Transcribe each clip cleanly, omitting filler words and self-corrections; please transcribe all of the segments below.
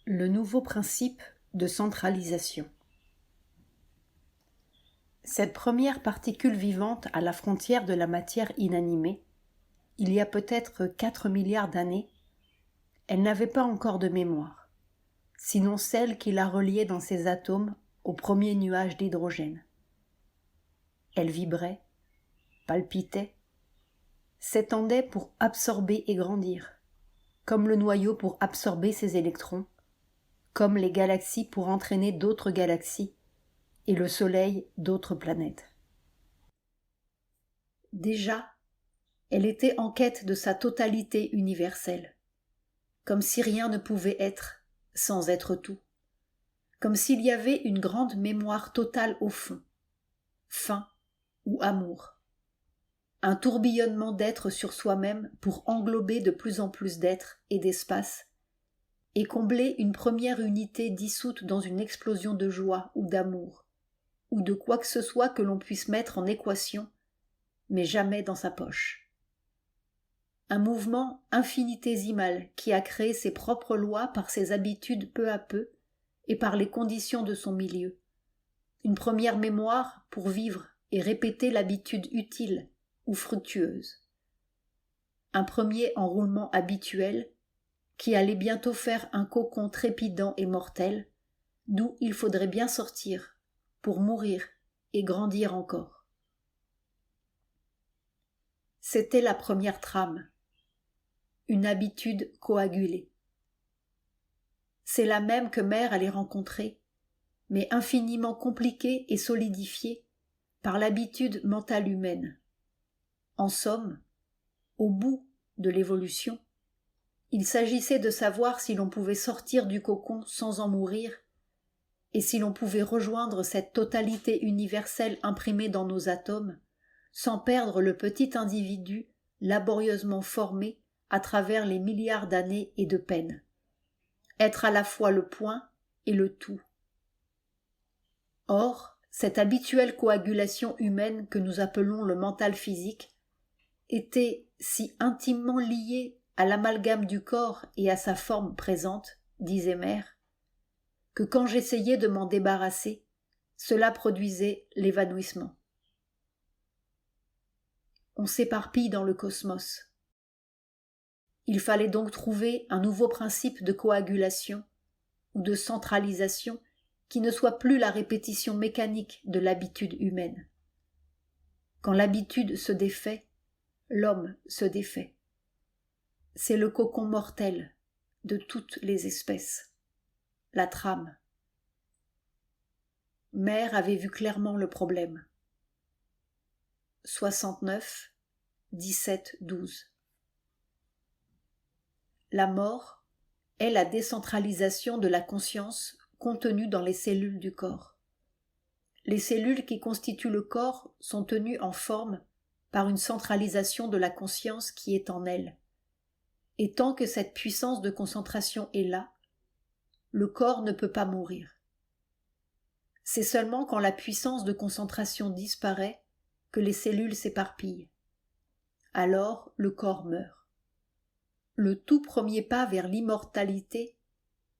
Le nouveau principe de centralisation. Cette première particule vivante à la frontière de la matière inanimée, il y a peut-être 4 milliards d'années, elle n'avait pas encore de mémoire, sinon celle qui la reliait dans ses atomes au premier nuage d'hydrogène. Elle vibrait, palpitait, s'étendait pour absorber et grandir, comme le noyau pour absorber ses électrons, comme les galaxies pour entraîner d'autres galaxies, et le Soleil d'autres planètes. Déjà, elle était en quête de sa totalité universelle, comme si rien ne pouvait être sans être tout, comme s'il y avait une grande mémoire totale au fond, faim ou amour, un tourbillonnement d'êtres sur soi-même pour englober de plus en plus d'êtres et d'espace, et combler une première unité dissoute dans une explosion de joie ou d'amour, ou de quoi que ce soit que l'on puisse mettre en équation, mais jamais dans sa poche. Un mouvement infinitésimal qui a créé ses propres lois par ses habitudes peu à peu et par les conditions de son milieu. Une première mémoire pour vivre et répéter l'habitude utile ou fructueuse. Un premier enroulement habituel qui allait bientôt faire un cocon trépidant et mortel, d'où il faudrait bien sortir pour mourir et grandir encore. C'était la première trame, une habitude coagulée. C'est la même que Mère allait rencontrer, mais infiniment compliquée et solidifiée par l'habitude mentale humaine. En somme, au bout de l'évolution, il s'agissait de savoir si l'on pouvait sortir du cocon sans en mourir, et si l'on pouvait rejoindre cette totalité universelle imprimée dans nos atomes, sans perdre le petit individu laborieusement formé à travers les milliards d'années et de peines. Être à la fois le point et le tout. Or, cette habituelle coagulation humaine que nous appelons le mental physique était si intimement liée à l'amalgame du corps et à sa forme présente, disait Mère, que quand j'essayais de m'en débarrasser, cela produisait l'évanouissement. On s'éparpille dans le cosmos. Il fallait donc trouver un nouveau principe de coagulation ou de centralisation qui ne soit plus la répétition mécanique de l'habitude humaine. Quand l'habitude se défait, l'homme se défait. C'est le cocon mortel de toutes les espèces, la trame. Mère avait vu clairement le problème. 69, 17, 12. La mort est la décentralisation de la conscience contenue dans les cellules du corps. Les cellules qui constituent le corps sont tenues en forme par une centralisation de la conscience qui est en elles. Et tant que cette puissance de concentration est là, le corps ne peut pas mourir. C'est seulement quand la puissance de concentration disparaît que les cellules s'éparpillent. Alors le corps meurt. Le tout premier pas vers l'immortalité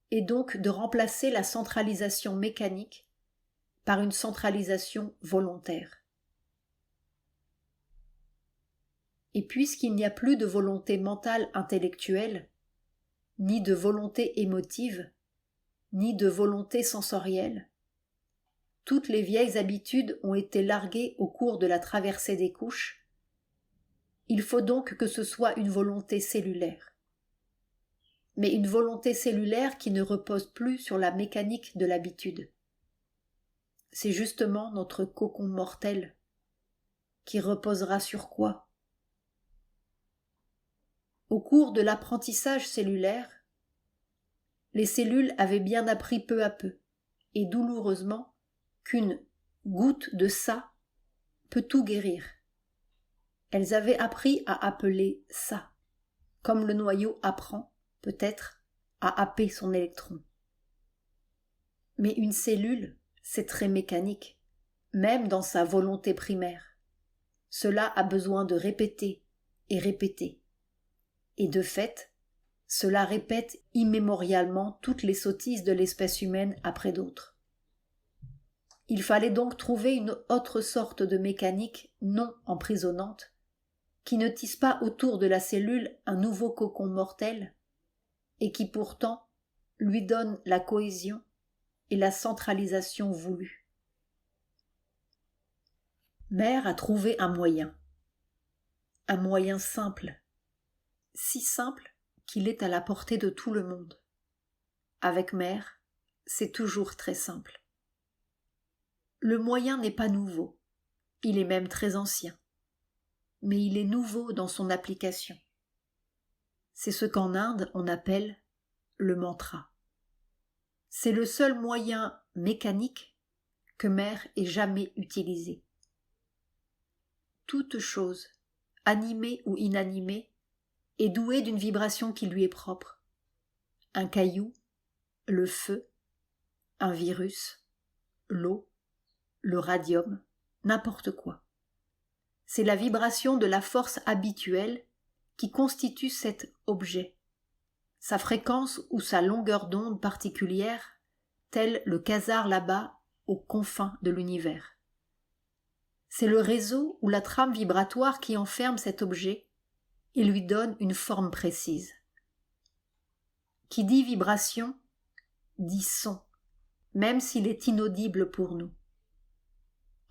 est donc de remplacer la centralisation mécanique par une centralisation volontaire. Et puisqu'il n'y a plus de volonté mentale intellectuelle, ni de volonté émotive, ni de volonté sensorielle, toutes les vieilles habitudes ont été larguées au cours de la traversée des couches. Il faut donc que ce soit une volonté cellulaire. Mais une volonté cellulaire qui ne repose plus sur la mécanique de l'habitude. C'est justement notre cocon mortel qui reposera sur quoi ? Au cours de l'apprentissage cellulaire, les cellules avaient bien appris peu à peu, et douloureusement, qu'une goutte de ça peut tout guérir. Elles avaient appris à appeler ça, comme le noyau apprend, peut-être, à happer son électron. Mais une cellule, c'est très mécanique, même dans sa volonté primaire. Cela a besoin de répéter et répéter. Et de fait, Cela répète immémorialement toutes les sottises de l'espèce humaine après d'autres. Il fallait donc trouver une autre sorte de mécanique non emprisonnante, qui ne tisse pas autour de la cellule un nouveau cocon mortel, et qui pourtant lui donne la cohésion et la centralisation voulues. Mère a trouvé un moyen simple, si simple qu'il est à la portée de tout le monde. Avec Mère, c'est toujours très simple. Le moyen n'est pas nouveau, il est même très ancien, mais il est nouveau dans son application. C'est ce qu'en Inde on appelle le mantra. C'est le seul moyen mécanique que Mère ait jamais utilisé. Toute chose, animée ou inanimée, est douée d'une vibration qui lui est propre. Un caillou, le feu, un virus, l'eau, le radium, n'importe quoi. C'est la vibration de la force habituelle qui constitue cet objet, sa fréquence ou sa longueur d'onde particulière, tel le quasar là-bas aux confins de l'univers. C'est le réseau ou la trame vibratoire qui enferme cet objet et lui donne une forme précise. Qui dit vibration, dit son, même s'il est inaudible pour nous.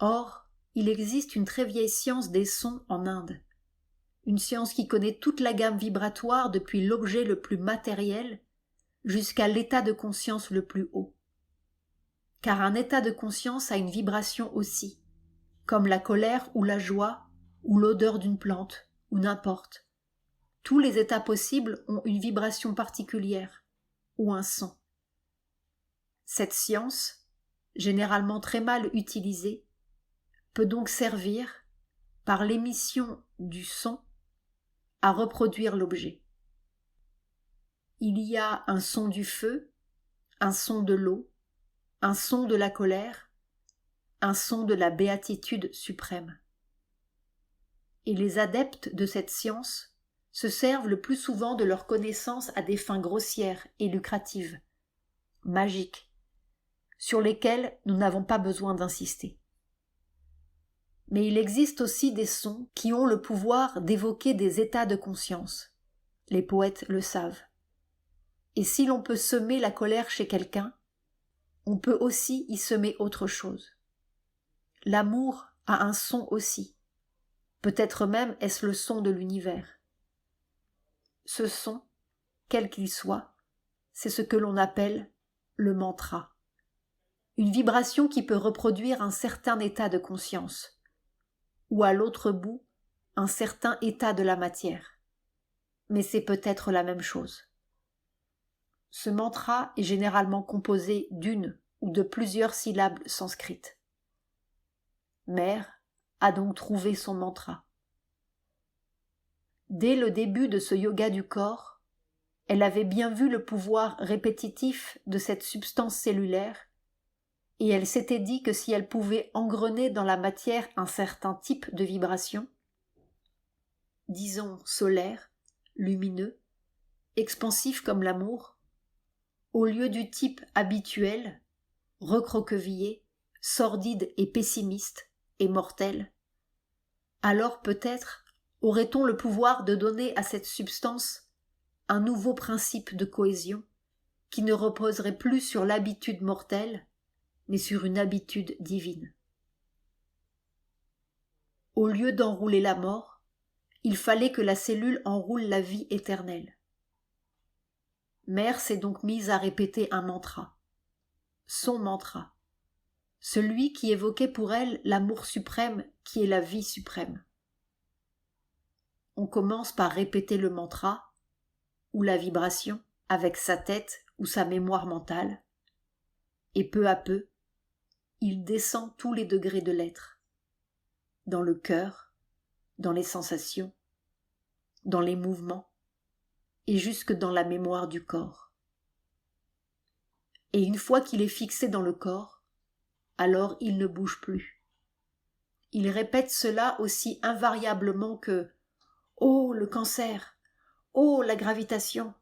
Or, il existe une très vieille science des sons en Inde, une science qui connaît toute la gamme vibratoire depuis l'objet le plus matériel jusqu'à l'état de conscience le plus haut. Car un état de conscience a une vibration aussi, comme la colère ou la joie, ou l'odeur d'une plante, ou n'importe. Tous les états possibles ont une vibration particulière, ou un son. Cette science, généralement très mal utilisée, peut donc servir, par l'émission du son, à reproduire l'objet. Il y a un son du feu, un son de l'eau, un son de la colère, un son de la béatitude suprême. Et les adeptes de cette science se servent le plus souvent de leur connaissance à des fins grossières et lucratives, magiques, sur lesquelles nous n'avons pas besoin d'insister. Mais il existe aussi des sons qui ont le pouvoir d'évoquer des états de conscience. Les poètes le savent. Et si l'on peut semer la colère chez quelqu'un, on peut aussi y semer autre chose. L'amour a un son aussi. Peut-être même est-ce le son de l'univers. Ce son, quel qu'il soit, c'est ce que l'on appelle le mantra. Une vibration qui peut reproduire un certain état de conscience, ou à l'autre bout, un certain état de la matière. Mais c'est peut-être la même chose. Ce mantra est généralement composé d'une ou de plusieurs syllabes sanskrites. Mère a donc trouvé son mantra. Dès le début de ce yoga du corps, elle avait bien vu le pouvoir répétitif de cette substance cellulaire, et elle s'était dit que si elle pouvait engrener dans la matière un certain type de vibration, disons solaire, lumineux, expansif comme l'amour, au lieu du type habituel, recroquevillé, sordide et pessimiste et mortel, alors peut-être aurait-on le pouvoir de donner à cette substance un nouveau principe de cohésion qui ne reposerait plus sur l'habitude mortelle, mais sur une habitude divine. Au lieu d'enrouler la mort, il fallait que la cellule enroule la vie éternelle. Mère s'est donc mise à répéter un mantra, son mantra, celui qui évoquait pour elle l'amour suprême qui est la vie suprême. On commence par répéter le mantra, ou la vibration, avec sa tête ou sa mémoire mentale, et peu à peu, il descend tous les degrés de l'être, dans le cœur, dans les sensations, dans les mouvements, et jusque dans la mémoire du corps. Et une fois qu'il est fixé dans le corps, alors il ne bouge plus. Il répète cela aussi invariablement que « Oh, le cancer ! Oh, la gravitation !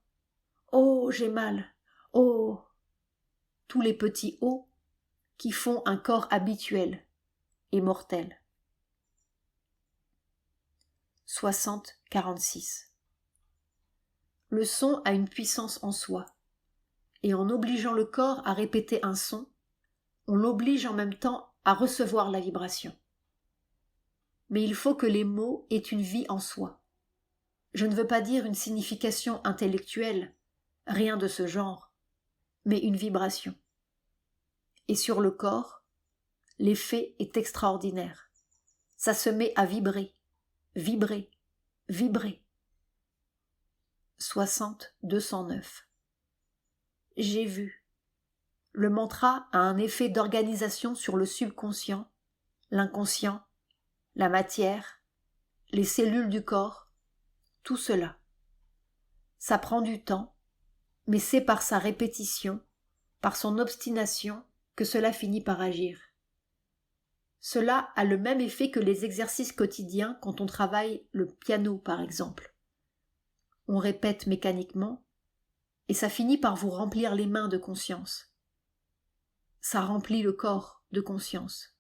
Oh, j'ai mal. Oh. Tous les petits oh qui font un corps habituel et mortel. 60-46. Le son a une puissance en soi, et en obligeant le corps à répéter un son, on l'oblige en même temps à recevoir la vibration. Mais il faut que les mots aient une vie en soi. Je ne veux pas dire une signification intellectuelle, rien de ce genre, mais une vibration. Et sur le corps, l'effet est extraordinaire. Ça se met à vibrer, vibrer, vibrer. 60-209. J'ai vu. Le mantra a un effet d'organisation sur le subconscient, l'inconscient, la matière, les cellules du corps, tout cela. Ça prend du temps, mais c'est par sa répétition, par son obstination, que cela finit par agir. Cela a le même effet que les exercices quotidiens quand on travaille le piano, par exemple. On répète mécaniquement, et ça finit par vous remplir les mains de conscience. Ça remplit le corps de conscience.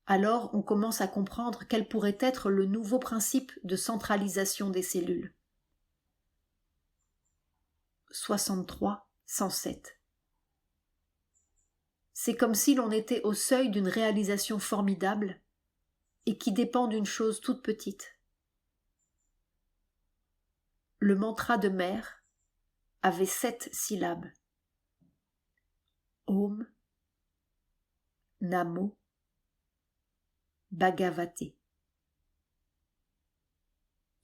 Alors on commence à comprendre quel pourrait être le nouveau principe de centralisation des cellules. 63-107. C'est comme si l'on était au seuil d'une réalisation formidable et qui dépend d'une chose toute petite. Le mantra de mère avait 7 syllabes. Om, Namo, Bhagavate.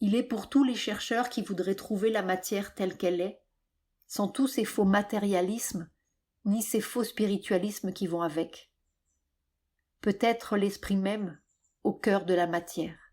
Il est pour tous les chercheurs qui voudraient trouver la matière telle qu'elle est, sans tous ces faux matérialismes, ni ces faux spiritualismes qui vont avec. Peut-être l'esprit même au cœur de la matière.